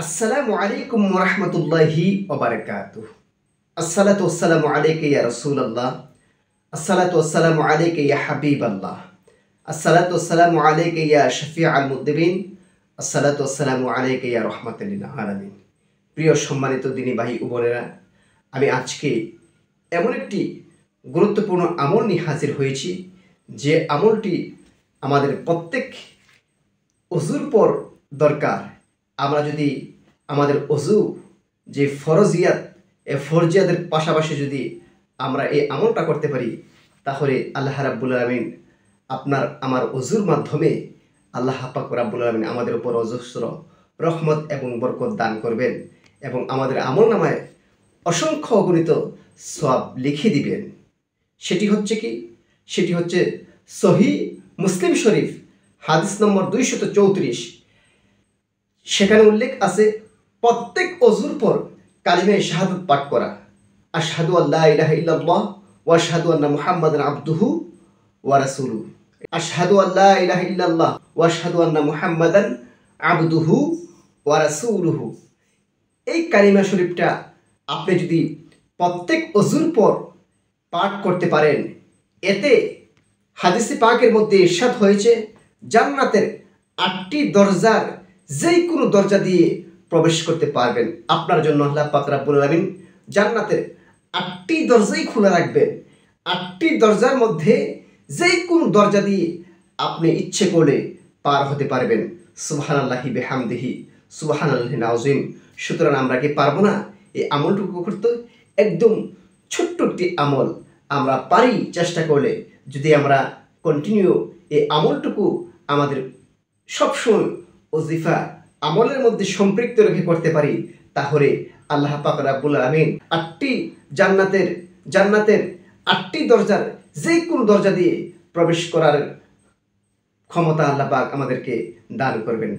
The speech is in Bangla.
আসসালামু আলাইকুম ওয়া রাহমাতুল্লাহি ওয়া বারাকাতুহু। আসসালাতু ওয়াসসালামু আলাইকা ইয়া রাসূলুল্লাহ। আসসালাতু ওয়াসসালামু আলাইকা ইয়া হাবিবাল্লাহ। আসসালাতু ওয়াসসালামু আলাইকা ইয়া শাফিউল মুযনিবিন। আসসালাতু ওয়াসসালামু আলাইকা ইয়া রাহমাতাল লিল আলামিন। প্রিয় সম্মানিত দিনী ভাই ও বোনেরা, আমি আজকে এমন একটি গুরুত্বপূর্ণ আমল নিয়ে হাজির হয়েছি, যে আমলটি আমাদের প্রত্যেক অজুর পর দরকার। আমরা যদি আমাদের অজু যে ফরজিয়াত, এই ফরজিয়াতের পাশাপাশি যদি আমরা এই আমলটা করতে পারি, তাহলে আল্লাহ রাব্বুল আলামিন আপনার আমার অজুর মাধ্যমে আল্লাহ পাক রাব্বুল আলামিন আমাদের উপর অজস্র রহমত এবং বরকত দান করবেন এবং আমাদের আমল নামায় অসংখ্য অগণিত সওয়াব লিখে দিবেন। সেটি হচ্ছে কি? সেটি হচ্ছে সহিহ মুসলিম শরীফ হাদিস নম্বর 234। সেখানে উল্লেখ আছে প্রত্যেক অজুর পর কালিমে শাহাদাত পাঠ করা। আশহাদু আল্লা ইলাহা ইল্লাল্লাহ ওয়া আশহাদু আন্না মুহাম্মাদান আবদুহু ওয়া রাসূলুহু। আশহাদু আল্লা ইলাহা ইল্লাল্লাহ ওয়া আশহাদু আন্না মুহাম্মাদান আবদুহু ওয়া রাসূলুহু। এই কালিমা শরীফটা আপনি যদি প্রত্যেক অজুর পর পাঠ করতে পারেন, এতে হাদিসে পাকের মধ্যে ইরশাদ হয়েছে জান্নাতের 8টি দরজার যেই কোনো দরজা দিয়ে প্রবেশ করতে পারবেন। আপনার জন্য আল্লাহ পাক রাব্বুল আলামিন জান্নাতের 8টি দরজাই খোলা রাখবেন। 8টি দরজার মধ্যে যেই কোনো দরজা দিয়ে আপনি ইচ্ছে করলে পার হতে পারবেন। সুবহানাল্লাহি বিহামদিহি সুবহানাল্লাহিল আযীম। সুতরাং আমরা কি পারবো না এই আমলটুকু করতে? একদম ছোট্ট একটি আমল, আমরা পারি চেষ্টা করলে। যদি আমরা কন্টিনিউ এই আমলটুকু আমাদের সবসময় ওজিফা আমলের মধ্যে সম্পৃক্ত রেখে করতে পারি, তাহলে আল্লাহ পাক রাব্বুল আলামিন 8টি জান্নাতের 8টি দরজার যে কোনো দরজা দিয়ে প্রবেশ করার ক্ষমতা আল্লাহ পাক আমাদেরকে দান করবেন।